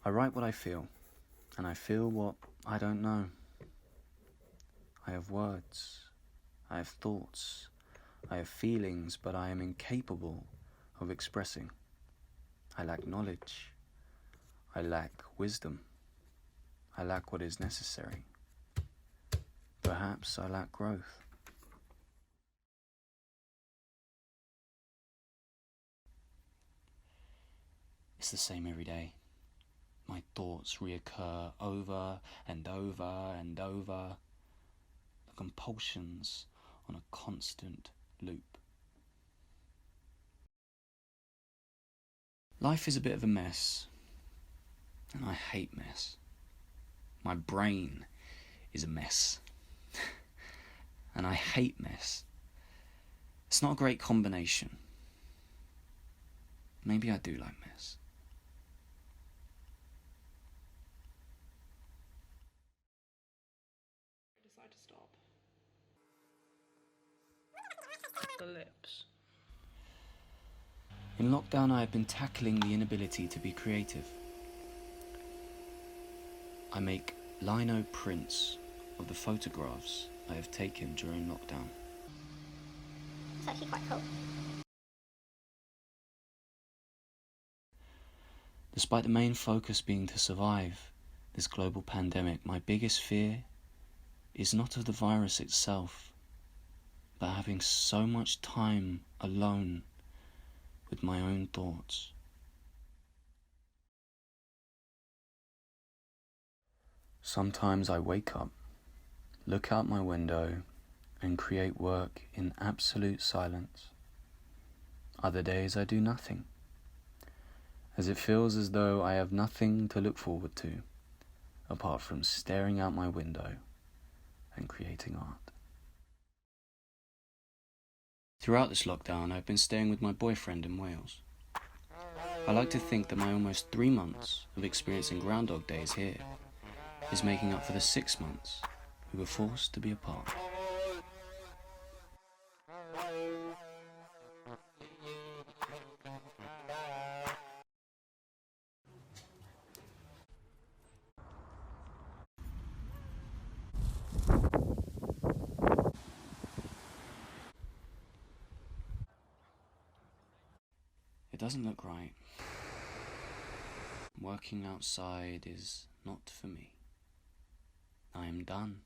I write what I feel, and I feel what I don't know. I have words, I have thoughts, I have feelings, but I am incapable of expressing. I lack knowledge, I lack wisdom, I lack what is necessary. Perhaps I lack growth. It's the same every day. My thoughts reoccur over and over and over. The compulsions on a constant loop. Life is a bit of a mess, and I hate mess. My brain is a mess, and I hate mess. It's not a great combination. Maybe I do like mess. Decide to stop. The lips. In lockdown, I have been tackling the inability to be creative. I make lino prints of the photographs I have taken during lockdown. It's actually quite cool. Despite the main focus being to survive this global pandemic, my biggest fear is not of the virus itself, but having so much time alone with my own thoughts. Sometimes I wake up, look out my window, and create work in absolute silence. Other days I do nothing, as it feels as though I have nothing to look forward to, apart from staring out my window and creating art. Throughout this lockdown, I've been staying with my boyfriend in Wales. I like to think that my almost 3 months of experiencing Groundhog Days here is making up for the 6 months we were forced to be apart. It doesn't look right. Working outside is not for me. I am done.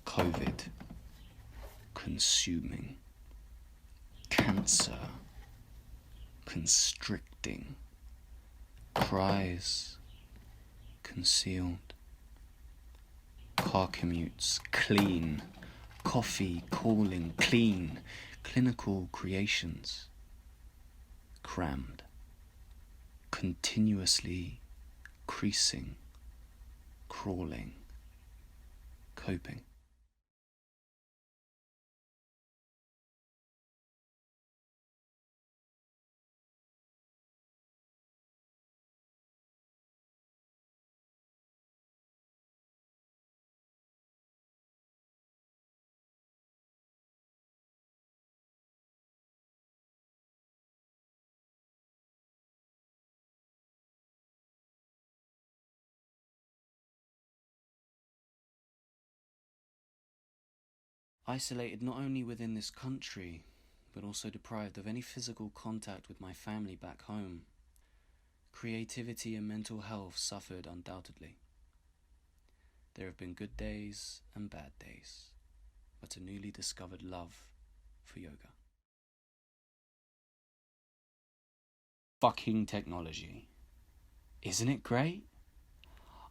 COVID. Consuming. Cancer. Constricting. Cries. Concealed. Car commutes. Clean. Coffee calling. Clean. Clinical creations. Crammed. Continuously creasing. Crawling. Coping. Isolated not only within this country, but also deprived of any physical contact with my family back home, creativity and mental health suffered undoubtedly. There have been good days and bad days, but a newly discovered love for yoga. Fucking technology. Isn't it great?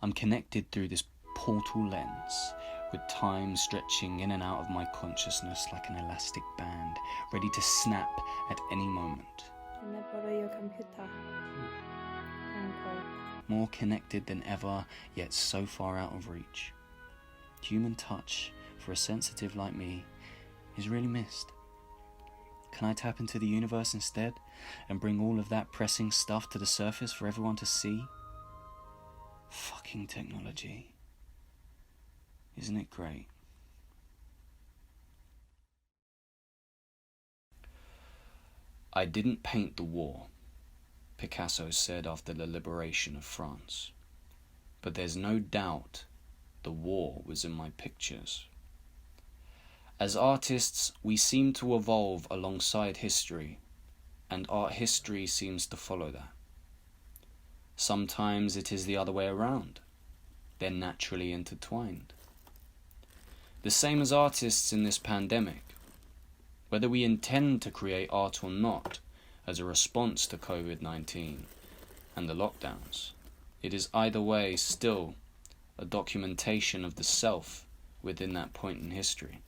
I'm connected through this portal lens, with time stretching in and out of my consciousness like an elastic band, ready to snap at any moment. Can I borrow your computer? More connected than ever, yet so far out of reach. Human touch, for a sensitive like me, is really missed. Can I tap into the universe instead, and bring all of that pressing stuff to the surface for everyone to see? Fucking technology. Isn't it great? "I didn't paint the war," Picasso said after the liberation of France. "But there's no doubt the war was in my pictures." As artists, we seem to evolve alongside history, and art history seems to follow that. Sometimes it is the other way around. They're naturally intertwined. The same as artists in this pandemic. Whether we intend to create art or not as a response to COVID-19 and the lockdowns, it is either way still a documentation of the self within that point in history.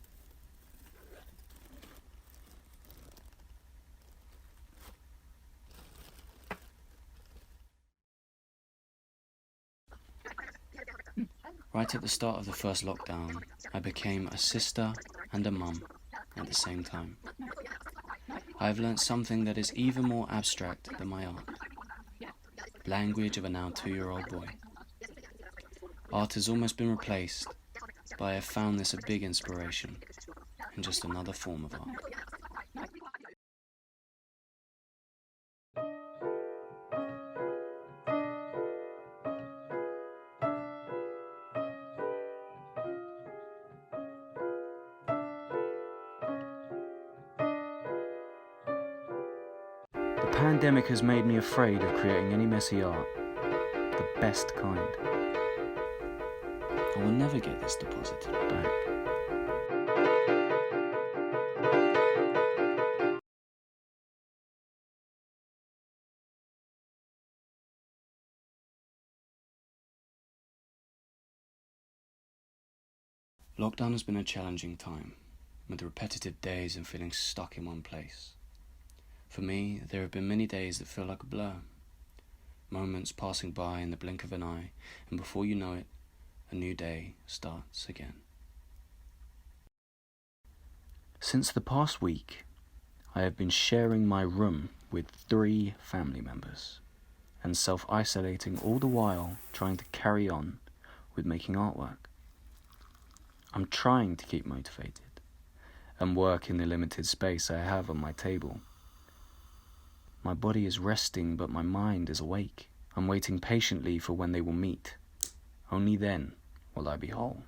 Right at the start of the first lockdown, I became a sister and a mum at the same time. I have learnt something that is even more abstract than my art. Language of a now 2-year-old boy. Art has almost been replaced, but I have found this a big inspiration in just another form of art. The pandemic has made me afraid of creating any messy art, the best kind. I will never get this deposited back. Lockdown has been a challenging time, with repetitive days and feeling stuck in one place. For me, there have been many days that feel like a blur. Moments passing by in the blink of an eye, and before you know it, a new day starts again. Since the past week, I have been sharing my room with 3 family members, and self-isolating all the while trying to carry on with making artwork. I'm trying to keep motivated and work in the limited space I have on my table. My body is resting, but my mind is awake. I'm waiting patiently for when they will meet. Only then will I be whole.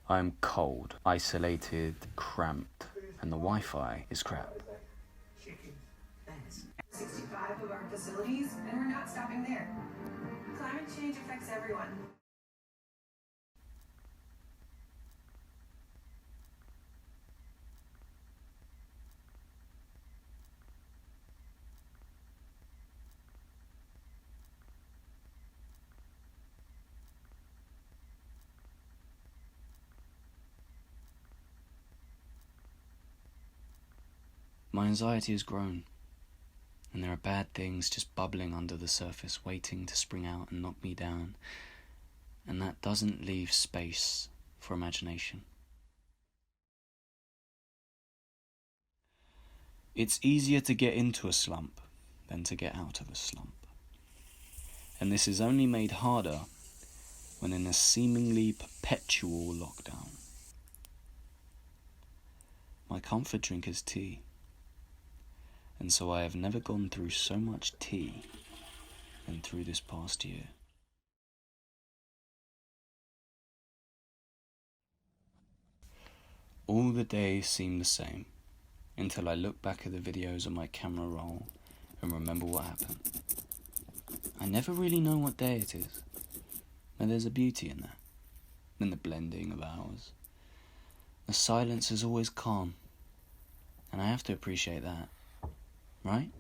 I'm cold, isolated, cramped, and the Wi-Fi is crap. 65 of our facilities, and we're not stopping there. Climate change affects everyone. My anxiety has grown, and there are bad things just bubbling under the surface, waiting to spring out and knock me down, and that doesn't leave space for imagination. It's easier to get into a slump than to get out of a slump, and this is only made harder when in a seemingly perpetual lockdown. My comfort drink is tea. And so I have never gone through so much tea than through this past year. All the days seem the same until I look back at the videos on my camera roll and remember what happened. I never really know what day it is, and there's a beauty in that, in the blending of hours. The silence is always calm, and I have to appreciate that. Right?